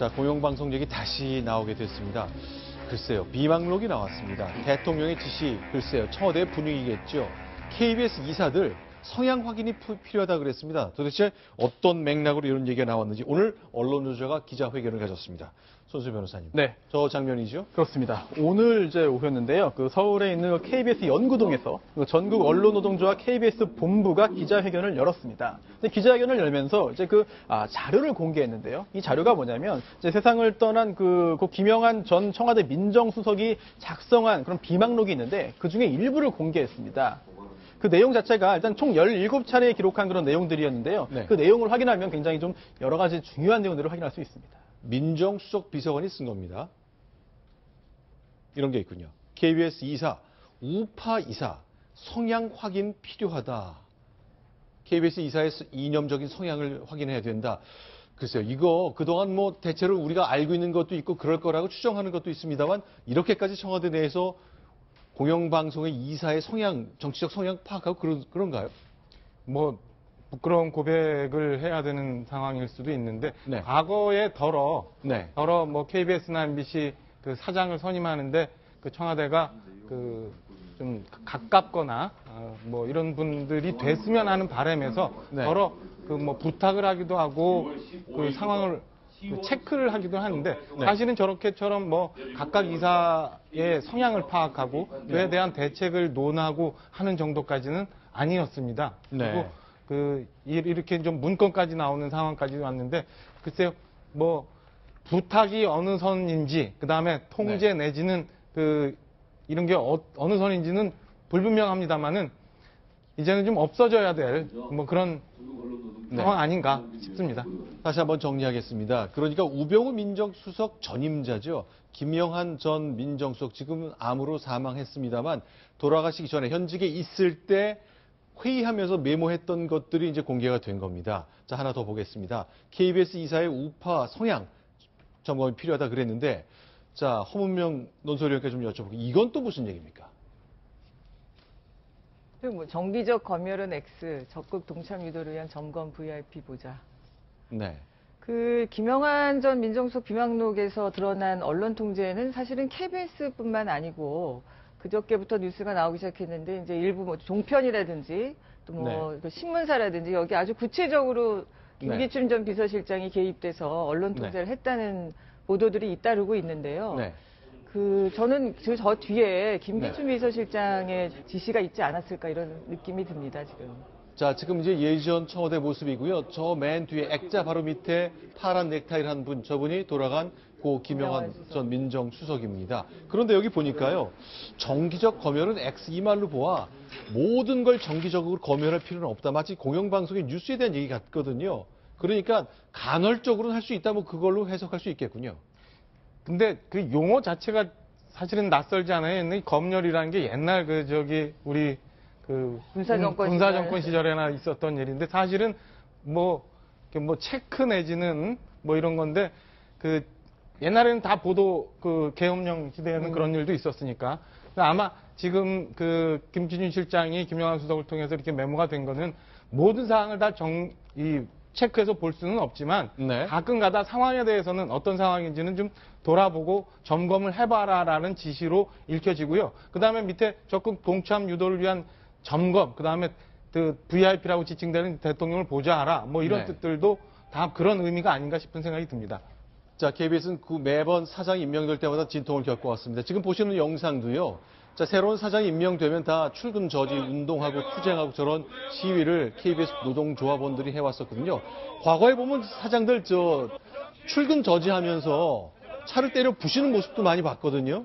자, 공영방송 얘기 다시 나오게 됐습니다. 글쎄요, 비망록이 나왔습니다. 대통령의 지시, 글쎄요, 청와대 분위기겠죠. KBS 이사들 성향 확인이 필요하다 그랬습니다. 도대체 어떤 맥락으로 이런 얘기가 나왔는지 오늘 언론노조가 기자회견을 가졌습니다. 손수 변호사님. 네. 저 장면이죠? 그렇습니다. 오늘 이제 오셨는데요. 서울에 있는 KBS 연구동에서 전국 언론노동조합 KBS 본부가 기자회견을 열었습니다. 기자회견을 열면서 이제 자료를 공개했는데요. 이 자료가 뭐냐면 이제 세상을 떠난 그 김영한 전 청와대 민정수석이 작성한 그런 비망록이 있는데 그 중에 일부를 공개했습니다. 그 내용 자체가 일단 총 17차례에 기록한 그런 내용들이었는데요. 네. 그 내용을 확인하면 굉장히 좀 여러 가지 중요한 내용들을 확인할 수 있습니다. 민정수석 비서관이 쓴 겁니다. 이런 게 있군요. KBS 이사, 우파 이사, 성향 확인 필요하다. KBS 이사의 이념적인 성향을 확인해야 된다. 글쎄요, 이거 그동안 뭐 대체로 우리가 알고 있는 것도 있고 그럴 거라고 추정하는 것도 있습니다만 이렇게까지 청와대 내에서 공영방송의 이사의 성향, 정치적 성향 파악하고 그런가요? 뭐 부끄러운 고백을 해야 되는 상황일 수도 있는데 네. 과거에 더러 네. 뭐 KBS나 MBC 그 사장을 선임하는데 그 청와대가 그 좀 가깝거나 뭐 이런 분들이 됐으면 하는 바람에서 네. 더러 그 뭐 부탁을 하기도 하고 그 상황을 체크를 하기도 하는데 네. 사실은 저렇게처럼 뭐 각각 이사의 성향을 파악하고 그에 대한 대책을 논하고 하는 정도까지는 아니었습니다. 네. 그리고 이렇게 좀 문건까지 나오는 상황까지 왔는데 글쎄요 뭐 부탁이 어느 선인지 그 다음에 통제 내지는 이런 게 어느 선인지는 불분명합니다만은 이제는 좀 없어져야 될 뭐 그런 상황 아닌가 싶습니다. 다시 한번 정리하겠습니다. 그러니까 우병우 민정수석 전임자죠. 김영한 전 민정수석 지금은 암으로 사망했습니다만 돌아가시기 전에 현직에 있을 때 회의하면서 메모했던 것들이 이제 공개가 된 겁니다. 자, 하나 더 보겠습니다. KBS 이사의 우파 성향 점검이 필요하다 그랬는데 자, 허문명 논설위원께 좀 여쭤볼게요. 이건 또 무슨 얘기입니까? 뭐 정기적 검열은 X, 적극 동참 유도를 위한 점검 VIP 보자. 네. 김영한 전 민정수석 비망록에서 드러난 언론 통제는 사실은 KBS뿐만 아니고 그저께부터 뉴스가 나오기 시작했는데 이제 일부 뭐 종편이라든지 또 뭐 신문사라든지 여기 아주 구체적으로 김기춘 전 비서실장이 개입돼서 언론 통제를 했다는 보도들이 잇따르고 있는데요. 네. 저는 저 뒤에 김기춘 비서실장의 지시가 있지 않았을까 이런 느낌이 듭니다, 지금. 자, 지금 이제 예전 청와대 모습이고요. 저 맨 뒤에 액자 바로 밑에 파란 넥타이를 한 분, 저분이 돌아간 고 김영한 전 민정수석입니다. 그런데 여기 보니까요. 정기적 검열은 X 이 말로 보아 모든 걸 정기적으로 검열할 필요는 없다. 마치 공영방송의 뉴스에 대한 얘기 같거든요. 그러니까 간헐적으로는 할 수 있다. 뭐 그걸로 해석할 수 있겠군요. 근데 그 용어 자체가 사실은 낯설지 않아요. 검열이라는 게 옛날 우리 군사정권 시절에나 있었던 일인데 사실은 뭐 체크 내지는 뭐 이런 건데 옛날에는 다 보도 계엄령 시대에는 그런 일도 있었으니까 아마 지금 김기춘 실장이 김영한 수석을 통해서 이렇게 메모가 된 거는 모든 사항을 다 체크해서 볼 수는 없지만 가끔가다 상황에 대해서는 어떤 상황인지는 좀 돌아보고 점검을 해봐라라는 지시로 읽혀지고요. 그 다음에 밑에 적극 동참 유도를 위한 점검, 그 다음에 VIP라고 지칭되는 대통령을 보좌하라, 뭐 이런 뜻들도 다 그런 의미가 아닌가 싶은 생각이 듭니다. 자, KBS는 매번 사장이 임명될 때마다 진통을 겪어왔습니다. 지금 보시는 영상도요. 자, 새로운 사장이 임명되면 다 출근 저지 운동하고 투쟁하고 저런 시위를 KBS 노동조합원들이 해왔었거든요. 과거에 보면 사장들 출근 저지하면서 차를 때려 부시는 모습도 많이 봤거든요.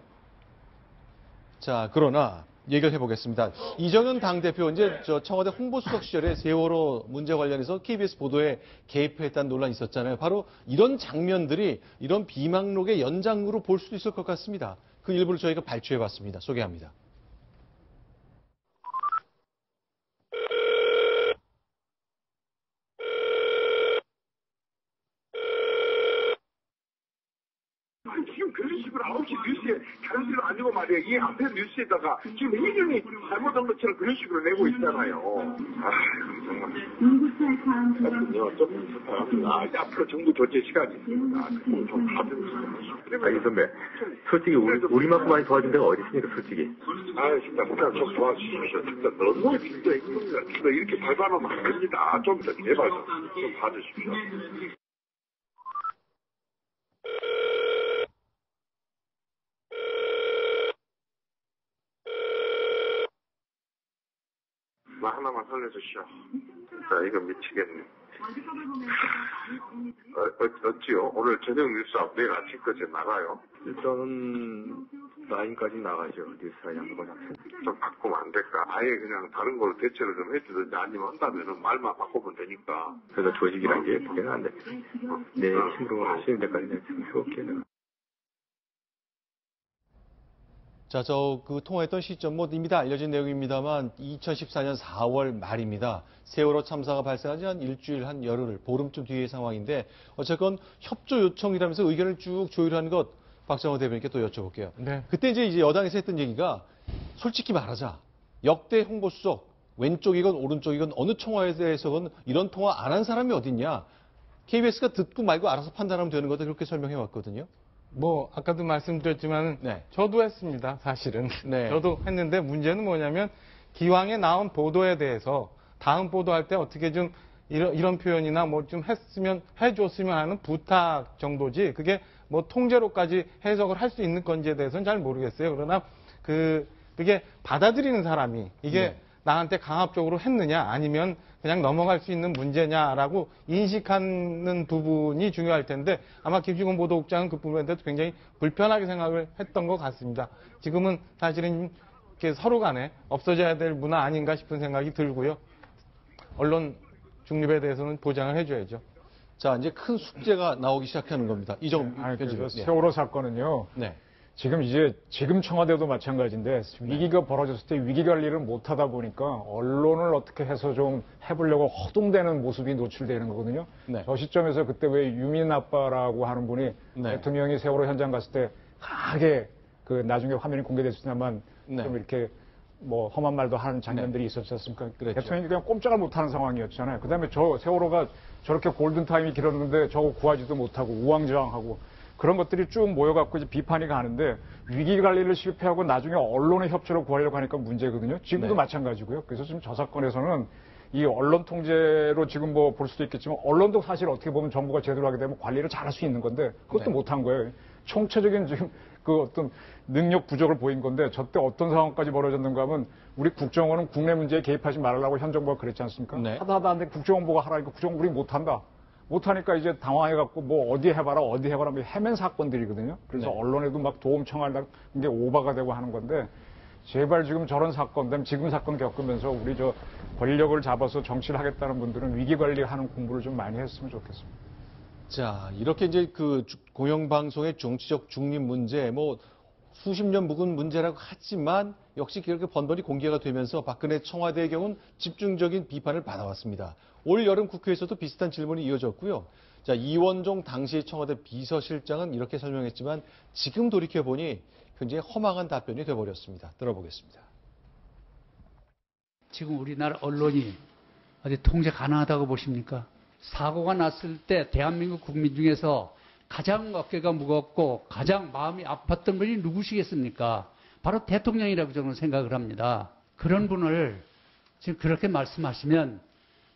자, 그러나 얘기를 해보겠습니다. 이정현 당대표 이제 청와대 홍보수석 시절에 세월호 문제 관련해서 KBS 보도에 개입했다는 논란이 있었잖아요. 바로 이런 장면들이 이런 비망록의 연장으로 볼 수도 있을 것 같습니다. 그 일부를 저희가 발췌해봤습니다. 소개합니다. 지금 그런 식으로 9시 뉴스에 다른 식으로 아니고 말이야. 이 앞에 뉴스에다가 지금 이경이 잘못한 것처럼 그런 식으로 내고 있잖아요. 정말. 하여튼요, 좀 부탁합니다. 앞으로 정부 교체 시간이 있습니다. 좀 봐주세요. 아니 선배, 솔직히 우리만큼 많이 도와준 데가 어디 있습니까, 솔직히? 진짜 그냥 좀 도와주십시오. 진짜 너무 진짜 힘듭니다. 진짜 이렇게 발발하면 안 됩니다. 좀 더 제발 좀 봐주십시오. 나 하나만 살려주시오. 진짜 이거 미치겠네. 어찌요? 오늘 저녁 뉴스 내일 아침까지 나가요? 일단은 9까지 나가죠, 뉴스와 양보자. 좀 바꾸면 안 될까? 아예 그냥 다른 걸로 대체를 좀 해주든지 아니면 한다면은 말만 바꾸면 되니까. 그래서 조직이란 게 그게는 안 됩니다. 내 힘으로 할 수 있는 데까지 내가 지금 해볼게요, 내가. 자, 그 통화했던 시점, 이미 다 알려진 내용입니다만, 2014년 4월 말입니다. 세월호 참사가 발생한 지 한 일주일, 한 열흘, 보름쯤 뒤의 상황인데, 어쨌건 협조 요청이라면서 의견을 쭉 조율하는 것, 박정호 대변인께 또 여쭤볼게요. 네. 그때 이제 여당에서 했던 얘기가, 솔직히 말하자, 역대 홍보수석, 왼쪽이건 오른쪽이건 어느 청와에 대해서건 이런 통화 안 한 사람이 어딨냐. KBS가 듣고 말고 알아서 판단하면 되는 거다, 그렇게 설명해 왔거든요. 아까도 말씀드렸지만 네. 저도 했습니다. 사실은. 네. 저도 했는데 문제는 뭐냐면 기왕에 나온 보도에 대해서 다음 보도할 때 어떻게 좀 이런 표현이나 좀 했으면 해줬으면 하는 부탁 정도지 그게 통제로까지 해석을 할 수 있는 건지에 대해서는 잘 모르겠어요. 그러나 그게 받아들이는 사람이 이게 네. 나한테 강압적으로 했느냐 아니면 그냥 넘어갈 수 있는 문제냐라고 인식하는 부분이 중요할 텐데 아마 김시곤 보도국장은 그 부분에 대해서 굉장히 불편하게 생각을 했던 것 같습니다. 지금은 사실은 이렇게 서로 간에 없어져야 될 문화 아닌가 싶은 생각이 들고요. 언론 중립에 대해서는 보장을 해줘야죠. 자, 이제 큰 숙제가 나오기 시작하는 겁니다. 이정 그래서 세월호 사건은요. 네. 지금 청와대도 마찬가지인데 위기가 벌어졌을 때 위기 관리를 못하다 보니까 언론을 어떻게 해서 좀 해보려고 허둥대는 모습이 노출되는 거거든요. 네. 저 시점에서 그때 왜 유민 아빠라고 하는 분이 네. 대통령이 세월호 현장 갔을 때 강하게 나중에 화면이 공개됐지만 네. 좀 이렇게 험한 말도 하는 장면들이 있었지 않습니까? 그랬죠. 대통령이 그냥 꼼짝을 못하는 상황이었잖아요. 그다음에 저 세월호가 저렇게 골든타임이 길었는데 저거 구하지도 못하고 우왕좌왕하고 그런 것들이 쭉 모여갖고 이제 비판이 가는데 위기 관리를 실패하고 나중에 언론의 협조를 구하려고 하니까 문제거든요. 지금도 네. 마찬가지고요. 그래서 지금 저 사건에서는 이 언론 통제로 지금 볼 수도 있겠지만 언론도 사실 어떻게 보면 정부가 제대로 하게 되면 관리를 잘할 수 있는 건데 그것도 네. 못한 거예요. 총체적인 지금 그 어떤 능력 부족을 보인 건데 저때 어떤 상황까지 벌어졌는가 하면 우리 국정원은 국내 문제에 개입하지 말라고 현 정부가 그랬지 않습니까? 네. 하다 하는데 국정원부가 하라니까 국정원 우리 못한다. 못하니까 이제 당황해갖고 어디 해봐라 헤맨 사건들이거든요. 그래서 네. 언론에도 막 도움 청하려고 게 오바가 되고 하는 건데 제발 지금 저런 사건, 그다음에 지금 사건 겪으면서 우리 권력을 잡아서 정치를 하겠다는 분들은 위기 관리하는 공부를 좀 많이 했으면 좋겠습니다. 자, 이렇게 이제 공영방송의 정치적 중립 문제, 수십 년 묵은 문제라고 하지만 역시 그렇게 번번이 공개가 되면서 박근혜 청와대의 경우는 집중적인 비판을 받아왔습니다. 올 여름 국회에서도 비슷한 질문이 이어졌고요. 자, 이원종 당시 청와대 비서실장은 이렇게 설명했지만 지금 돌이켜보니 굉장히 허망한 답변이 돼버렸습니다. 들어보겠습니다. 지금 우리나라 언론이 어디 통제 가능하다고 보십니까? 사고가 났을 때 대한민국 국민 중에서 가장 어깨가 무겁고 가장 마음이 아팠던 분이 누구시겠습니까? 바로 대통령이라고 저는 생각을 합니다. 그런 분을 지금 그렇게 말씀하시면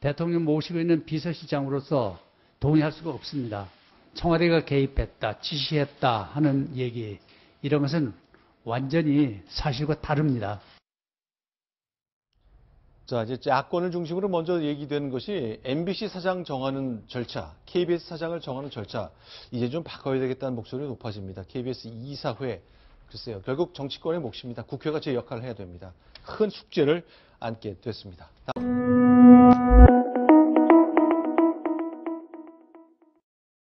대통령 모시고 있는 비서실장으로서 동의할 수가 없습니다. 청와대가 개입했다, 지시했다 하는 얘기, 이런 것은 완전히 사실과 다릅니다. 자, 이제 야권을 중심으로 먼저 얘기되는 것이 MBC 사장 정하는 절차, KBS 사장을 정하는 절차, 이제 좀 바꿔야 되겠다는 목소리가 높아집니다. KBS 이사회, 글쎄요, 결국 정치권의 몫입니다. 국회가 제 역할을 해야 됩니다. 큰 숙제를 안게 됐습니다. 다음.